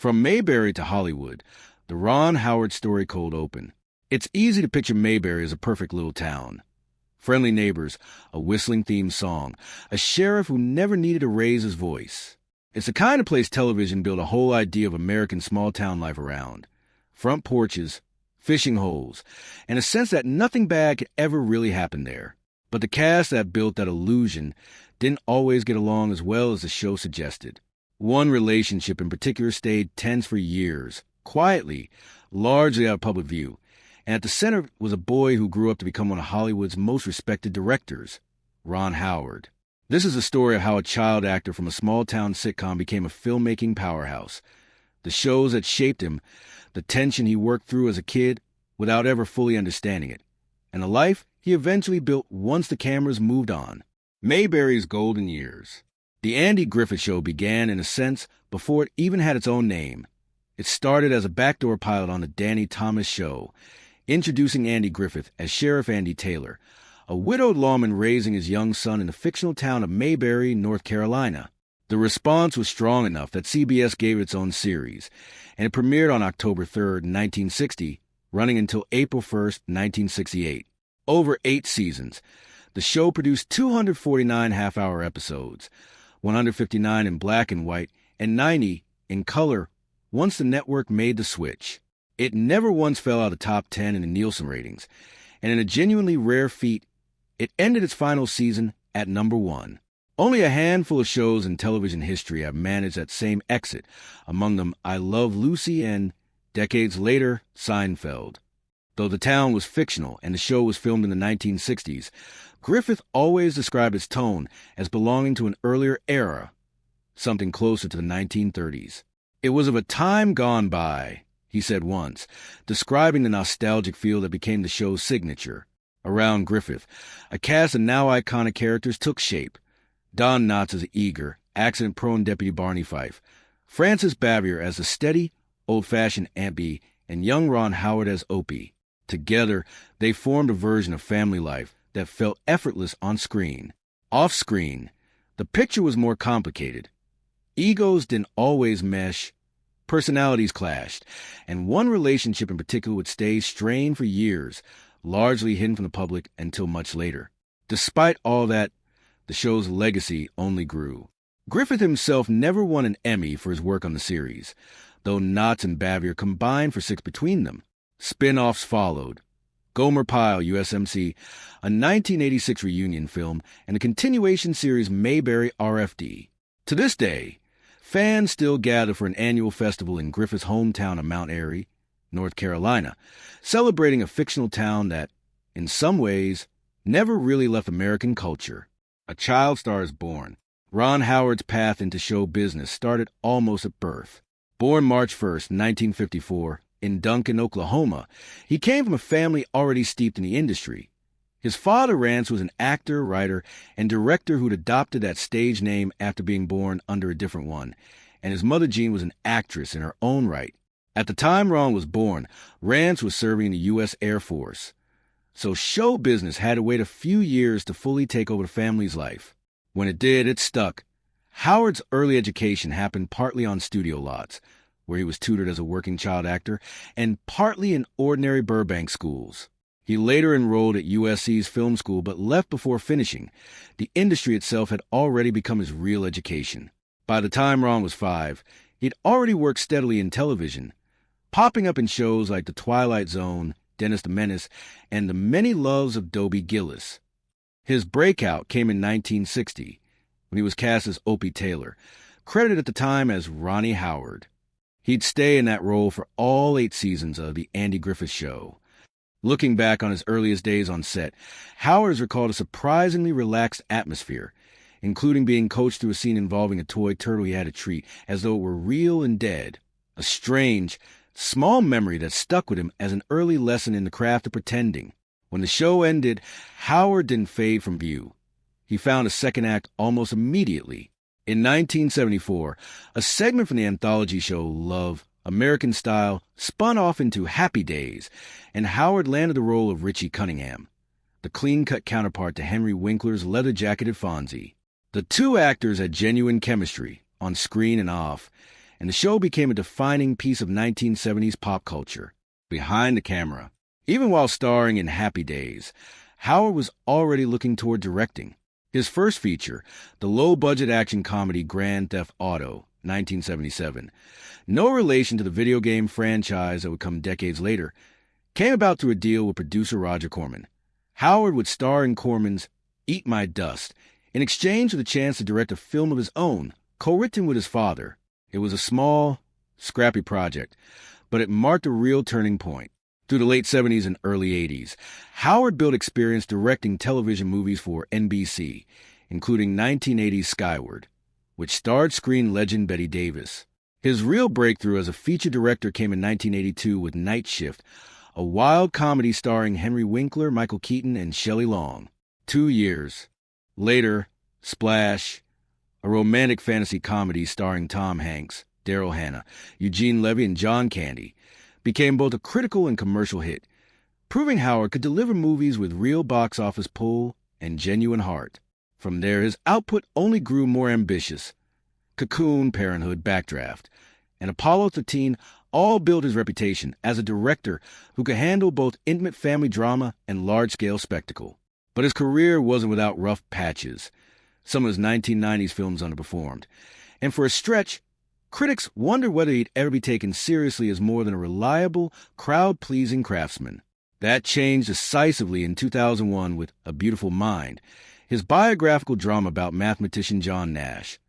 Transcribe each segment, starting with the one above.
From Mayberry to Hollywood, the Ron Howard story cold open. It's easy to picture Mayberry as a perfect little town. Friendly neighbors, a whistling theme song, a sheriff who never needed to raise his voice. It's the kind of place television built a whole idea of American small-town life around. Front porches, fishing holes, and a sense that nothing bad could ever really happen there. But the cast that built that illusion didn't always get along as well as the show suggested. One relationship in particular stayed tense for years, quietly, largely out of public view. And at the center was a boy who grew up to become one of Hollywood's most respected directors, Ron Howard. This is a story of how a child actor from a small-town sitcom became a filmmaking powerhouse. The shows that shaped him, the tension he worked through as a kid without ever fully understanding it, and the life he eventually built once the cameras moved on. Mayberry's golden years. The Andy Griffith Show began, in a sense, before it even had its own name. It started as a backdoor pilot on the Danny Thomas Show, introducing Andy Griffith as Sheriff Andy Taylor, a widowed lawman raising his young son in the fictional town of Mayberry, North Carolina. The response was strong enough that CBS gave it its own series, and it premiered on October 3rd, 1960, running until April 1st, 1968. Over 8 seasons, the show produced 249 half-hour episodes, 159 in black and white, and 90 in color once the network made the switch. It never once fell out of the top 10 in the Nielsen ratings, and in a genuinely rare feat, it ended its final season at number 1. Only a handful of shows in television history have managed that same exit, among them I Love Lucy and, decades later, Seinfeld. Though the town was fictional and the show was filmed in the 1960s, Griffith always described its tone as belonging to an earlier era, something closer to the 1930s. It was of a time gone by, he said once, describing the nostalgic feel that became the show's signature. Around Griffith, a cast of now iconic characters took shape. Don Knotts as the eager, accident-prone Deputy Barney Fife, Frances Bavier as the steady, old-fashioned Aunt Bee, and young Ron Howard as Opie. Together, they formed a version of family life that felt effortless on screen. Off-screen, the picture was more complicated. Egos didn't always mesh, personalities clashed, and one relationship in particular would stay strained for years, largely hidden from the public until much later. Despite all that, the show's legacy only grew. Griffith himself never won an Emmy for his work on the series, though Knotts and Bavier combined for 6 between them. Spin-offs followed. Gomer Pyle, USMC, a 1986 reunion film, and the continuation series Mayberry RFD. To this day, fans still gather for an annual festival in Griffith's hometown of Mount Airy, North Carolina, celebrating a fictional town that, in some ways, never really left American culture. A child star is born. Ron Howard's path into show business started almost at birth. Born March 1st, 1954, in Duncan, Oklahoma, he came from a family already steeped in the industry. His father, Rance, was an actor, writer, and director who'd adopted that stage name after being born under a different one, and his mother, Jean, was an actress in her own right. At the time Ron was born, Rance was serving in the U.S. Air Force. So show business had to wait a few years to fully take over the family's life. When it did, it stuck. Howard's early education happened partly on studio lots, where he was tutored as a working child actor, and partly in ordinary Burbank schools. He later enrolled at USC's film school but left before finishing. The industry itself had already become his real education. By the time Ron was 5, he'd already worked steadily in television, popping up in shows like The Twilight Zone, Dennis the Menace, and The Many Loves of Dobie Gillis. His breakout came in 1960, when he was cast as Opie Taylor, credited at the time as Ronnie Howard. He'd stay in that role for all 8 seasons of The Andy Griffith Show. Looking back on his earliest days on set, Howard has recalled a surprisingly relaxed atmosphere, including being coached through a scene involving a toy turtle he had to treat as though it were real and dead. A strange, small memory that stuck with him as an early lesson in the craft of pretending. When the show ended, Howard didn't fade from view. He found a second act almost immediately. In 1974, a segment from the anthology show Love, American Style, spun off into Happy Days, and Howard landed the role of Richie Cunningham, the clean-cut counterpart to Henry Winkler's leather-jacketed Fonzie. The two actors had genuine chemistry, on screen and off, and the show became a defining piece of 1970s pop culture. Behind the camera, even while starring in Happy Days, Howard was already looking toward directing. His first feature, the low-budget action comedy Grand Theft Auto, 1977, no relation to the video game franchise that would come decades later, came about through a deal with producer Roger Corman. Howard would star in Corman's Eat My Dust in exchange for the chance to direct a film of his own, co-written with his father. It was a small, scrappy project, but it marked a real turning point. Through the late 70s and early 80s, Howard built experience directing television movies for NBC, including 1980's Skyward, which starred screen legend Bette Davis. His real breakthrough as a feature director came in 1982 with Night Shift, a wild comedy starring Henry Winkler, Michael Keaton, and Shelley Long. 2 years later, Splash, a romantic fantasy comedy starring Tom Hanks, Daryl Hannah, Eugene Levy, and John Candy, became both a critical and commercial hit, proving Howard could deliver movies with real box office pull and genuine heart. From there, his output only grew more ambitious. Cocoon, Parenthood, Backdraft, and Apollo 13 all built his reputation as a director who could handle both intimate family drama and large-scale spectacle. But his career wasn't without rough patches. Some of his 1990s films underperformed, and for a stretch, critics wondered whether he'd ever be taken seriously as more than a reliable, crowd-pleasing craftsman. That changed decisively in 2001 with A Beautiful Mind, his biographical drama about mathematician John Nash,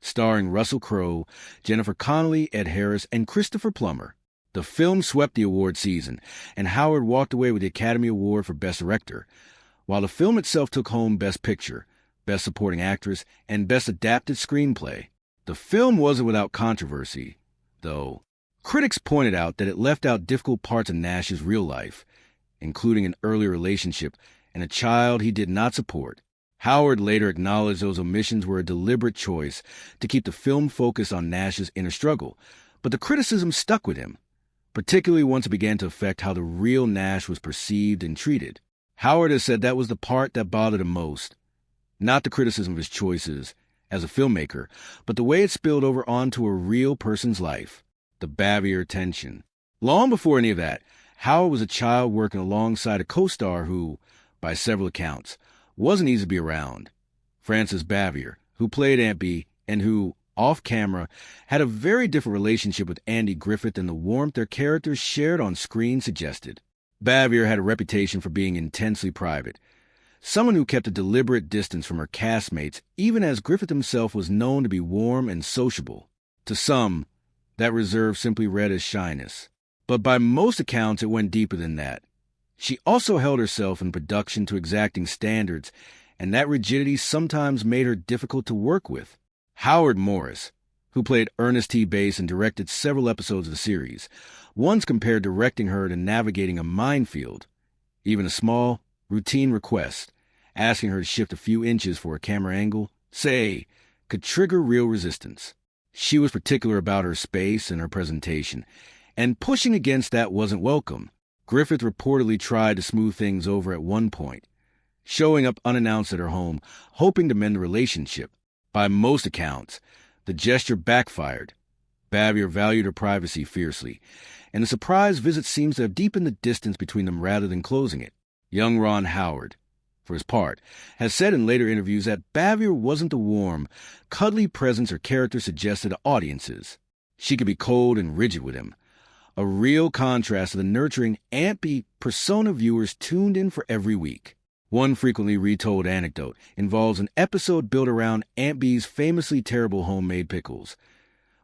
starring Russell Crowe, Jennifer Connelly, Ed Harris, and Christopher Plummer. The film swept the award season, and Howard walked away with the Academy Award for Best Director, while the film itself took home Best Picture, Best Supporting Actress, and Best Adapted Screenplay. The film wasn't without controversy, though. Critics pointed out that it left out difficult parts of Nash's real life, including an early relationship and a child he did not support. Howard later acknowledged those omissions were a deliberate choice to keep the film focused on Nash's inner struggle, but the criticism stuck with him, particularly once it began to affect how the real Nash was perceived and treated. Howard has said that was the part that bothered him most, not the criticism of his choices as a filmmaker, but the way it spilled over onto a real person's life, the Bavier tension. Long before any of that, Howard was a child working alongside a co-star who, by several accounts, wasn't easy to be around. Frances Bavier, who played Aunt Bee and who, off-camera, had a very different relationship with Andy Griffith than the warmth their characters shared on screen suggested. Bavier had a reputation for being intensely private, someone who kept a deliberate distance from her castmates, even as Griffith himself was known to be warm and sociable. To some, that reserve simply read as shyness. But by most accounts, it went deeper than that. She also held herself in production to exacting standards, and that rigidity sometimes made her difficult to work with. Howard Morris, who played Ernest T. Bass and directed several episodes of the series, once compared directing her to navigating a minefield. Even a small, routine request, asking her to shift a few inches for a camera angle, say, could trigger real resistance. She was particular about her space and her presentation, and pushing against that wasn't welcome. Griffith reportedly tried to smooth things over at one point, showing up unannounced at her home, hoping to mend the relationship. By most accounts, the gesture backfired. Bavier valued her privacy fiercely, and the surprise visit seems to have deepened the distance between them rather than closing it. Young Ron Howard, for his part, has said in later interviews that Bavier wasn't the warm, cuddly presence her character suggested to audiences. She could be cold and rigid with him, a real contrast to the nurturing Aunt Bee persona viewers tuned in for every week. One frequently retold anecdote involves an episode built around Aunt Bee's famously terrible homemade pickles,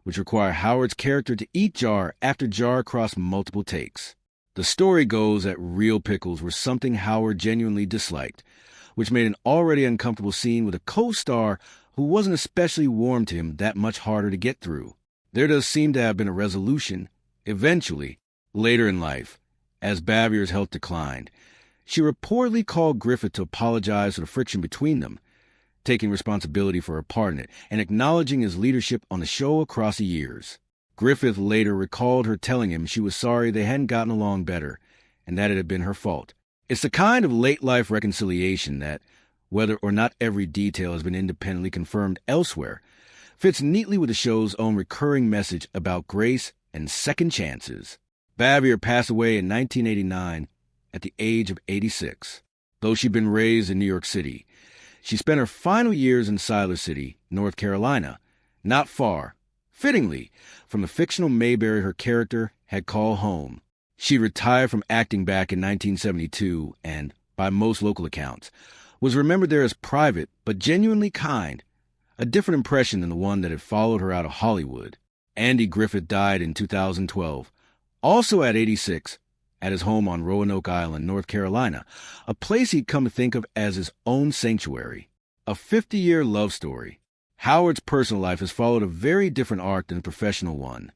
which require Howard's character to eat jar after jar across multiple takes. The story goes that real pickles were something Howard genuinely disliked, which made an already uncomfortable scene with a co-star who wasn't especially warm to him that much harder to get through. There does seem to have been a resolution, eventually, later in life, as Bavier's health declined. She reportedly called Griffith to apologize for the friction between them, taking responsibility for her part in it and acknowledging his leadership on the show across the years. Griffith later recalled her telling him she was sorry they hadn't gotten along better and that it had been her fault. It's the kind of late-life reconciliation that, whether or not every detail has been independently confirmed elsewhere, fits neatly with the show's own recurring message about grace and second chances. Bavier passed away in 1989 at the age of 86. Though she'd been raised in New York City, she spent her final years in Siler City, North Carolina, not far, fittingly, from the fictional Mayberry her character had called home. She retired from acting back in 1972 and, by most local accounts, was remembered there as private but genuinely kind, a different impression than the one that had followed her out of Hollywood. Andy Griffith died in 2012, also at 86, at his home on Roanoke Island, North Carolina, a place he'd come to think of as his own sanctuary. A 50-year love story. Howard's personal life has followed a very different arc than the professional one.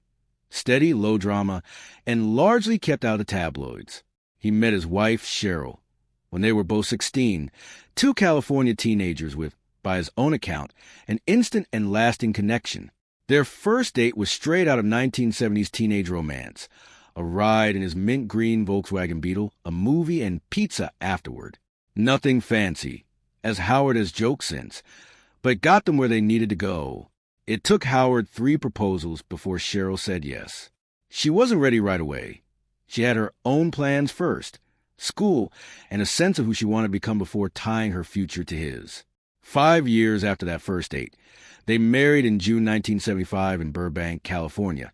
Steady, low drama, and largely kept out of the tabloids. He met his wife, Cheryl, when they were both 16, two California teenagers with, by his own account, an instant and lasting connection. Their first date was straight out of 1970s teenage romance, a ride in his mint green Volkswagen Beetle, a movie, and pizza afterward. Nothing fancy, as Howard has joked since, but it got them where they needed to go. It took Howard 3 proposals before Cheryl said yes. She wasn't ready right away. She had her own plans first, school, and a sense of who she wanted to become before tying her future to his. 5 years after that first date, they married in June 1975 in Burbank, California,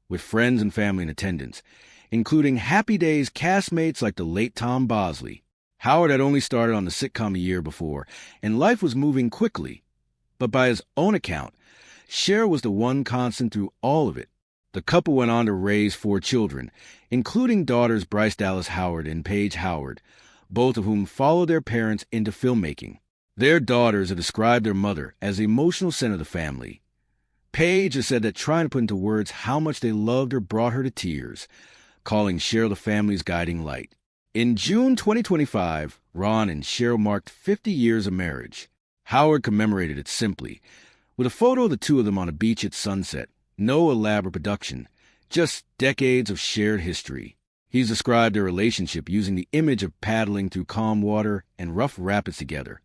with friends and family in attendance, including Happy Days castmates like the late Tom Bosley. Howard had only started on the sitcom a year before, and life was moving quickly. But by his own account, Cheryl was the one constant through all of it. The couple went on to raise 4 children, including daughters Bryce Dallas Howard and Paige Howard, both of whom followed their parents into filmmaking. Their daughters have described their mother as the emotional center of the family. Paige has said that trying to put into words how much they loved her brought her to tears, calling Cheryl the family's guiding light. In June 2025, Ron and Cheryl marked 50 years of marriage. Howard commemorated it simply, with a photo of the two of them on a beach at sunset. No elaborate production, just decades of shared history. He's described their relationship using the image of paddling through calm water and rough rapids together,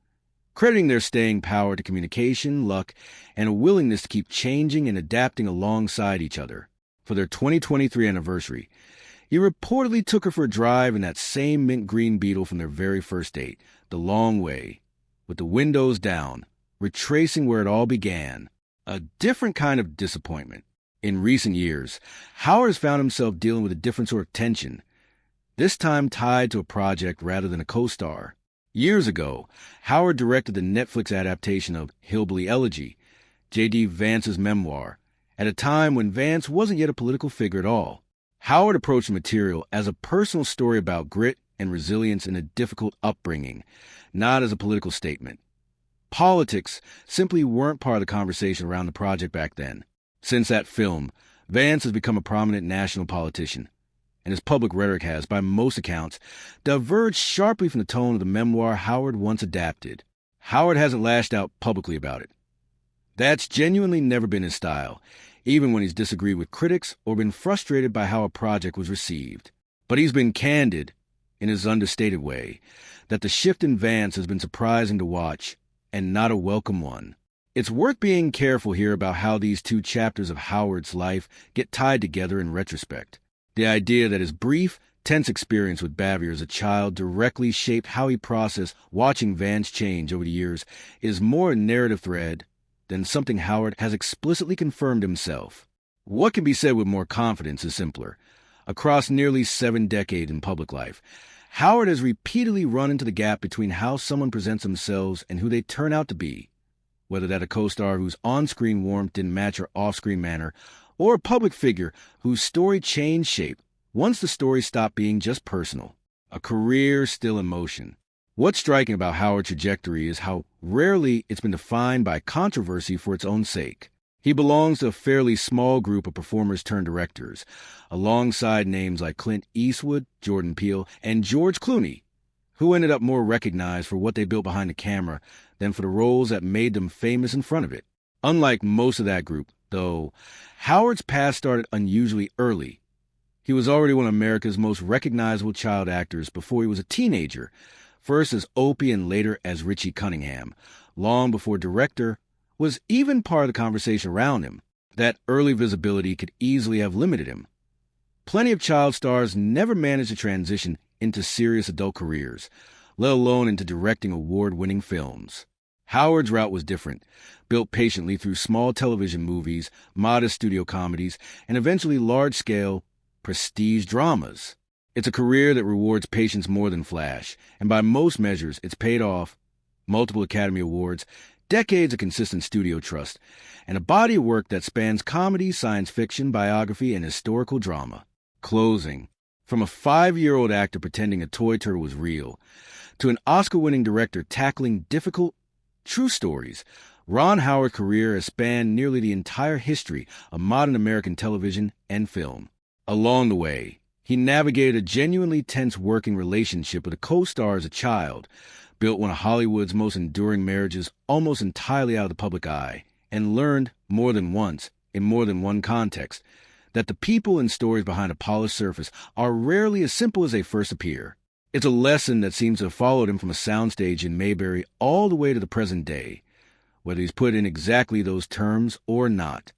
crediting their staying power to communication, luck, and a willingness to keep changing and adapting alongside each other. For their 2023 anniversary, he reportedly took her for a drive in that same mint green Beetle from their very first date, the long way, with the windows down, retracing where it all began. A different kind of disappointment. In recent years, Howard has found himself dealing with a different sort of tension, this time tied to a project rather than a co-star. Years ago, Howard directed the Netflix adaptation of Hillbilly Elegy, J.D. Vance's memoir, at a time when Vance wasn't yet a political figure at all. Howard approached the material as a personal story about grit and resilience in a difficult upbringing, not as a political statement. Politics simply weren't part of the conversation around the project back then. Since that film, Vance has become a prominent national politician, and his public rhetoric has, by most accounts, diverged sharply from the tone of the memoir Howard once adapted. Howard hasn't lashed out publicly about it. That's genuinely never been his style, even when he's disagreed with critics or been frustrated by how a project was received. But he's been candid, in his understated way, that the shift in Vance has been surprising to watch, and not a welcome one. It's worth being careful here about how these 2 chapters of Howard's life get tied together in retrospect. The idea that his brief, tense experience with Bavier as a child directly shaped how he processed watching Vance change over the years is more a narrative thread than something Howard has explicitly confirmed himself. What can be said with more confidence is simpler. Across nearly 7 decades in public life, Howard has repeatedly run into the gap between how someone presents themselves and who they turn out to be, whether that a co-star whose on-screen warmth didn't match her off-screen manner, or a public figure whose story changed shape once the story stopped being just personal. A career still in motion. What's striking about Howard's trajectory is how rarely it's been defined by controversy for its own sake. He belongs to a fairly small group of performers turned directors, alongside names like Clint Eastwood, Jordan Peele, and George Clooney, who ended up more recognized for what they built behind the camera than for the roles that made them famous in front of it. Unlike most of that group, though, Howard's path started unusually early. He was already one of America's most recognizable child actors before he was a teenager, first as Opie and later as Richie Cunningham, long before director was even part of the conversation around him. That early visibility could easily have limited him. Plenty of child stars never managed to transition into serious adult careers, let alone into directing award-winning films. Howard's route was different, built patiently through small television movies, modest studio comedies, and eventually large-scale, prestige dramas. It's a career that rewards patience more than flash, and by most measures, it's paid off. Multiple Academy Awards, decades of consistent studio trust, and a body of work that spans comedy, science fiction, biography, and historical drama. Closing. From a 5-year-old actor pretending a toy turtle was real, to an Oscar-winning director tackling difficult, true stories, Ron Howard's career has spanned nearly the entire history of modern American television and film. Along the way, he navigated a genuinely tense working relationship with a co-star as a child, built one of Hollywood's most enduring marriages almost entirely out of the public eye, and learned more than once, in more than one context, that the people and stories behind a polished surface are rarely as simple as they first appear. It's a lesson that seems to have followed him from a soundstage in Mayberry all the way to the present day, whether he's put in exactly those terms or not.